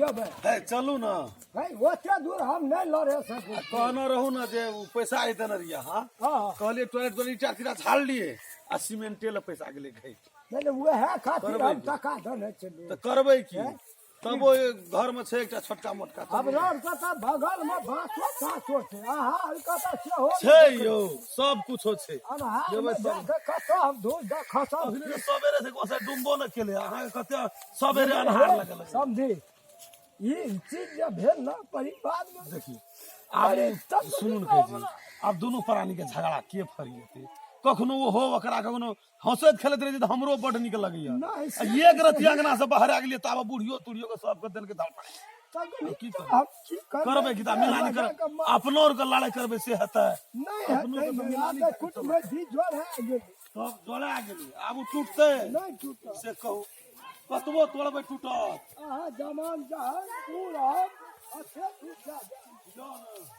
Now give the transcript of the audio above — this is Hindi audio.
जेबै है चलू ना है ओते दूर हम नहीं लड़े सकै कहना रहू ना जे उ पैसा आइते न रिया हाँ हाँ कहलिए टॉयलेट पर ईटा तीटा झाड़ लिए आ सीमेंटे ला पैसा गेले घै नहीं वह खातिर करबै हम की? टका देने छलू तो करबै की तबो घर में छै एकटा छोटका मोटका अब राम कता बगल में बाँसो काँचो छै अहाँ कता सेहो छै यौ सब कुछो छै अनहार जेबै में सब जाके कता हम धूल द खसम अखनी तो सबेरे से कोसे डुम्बो न केले अहाँ कते सबेरे अन्हार लगल समझी ये चीज जब भेल ना परिवार में देखी आब अरे, तब सुनू न तो कहै छी आब दुनू प्राणी के झगड़ा के फरिएते कखनो वो हो ओकरा कखनो हंसैत खेलैत रहे छै त हमरो बड नीक लगैया नहीं, आ एक रति अंगना से बाहर आ गेलिए ताब बुढ़ियो तुढ़ियो के सबके देल के धड़ की हम की करबै की मिला नहीं कर अपनो और के लड़ाई करबै से हेतै नहीं अपनो है के नहीं मिला आगे कुछ में भी जोर है आगे सब जोड़ा गेली आब उ टूटतै नहीं टूटा से कहू कतबो तोड़बै टूटत जमान जहान पूरा अच्छे टूट जाए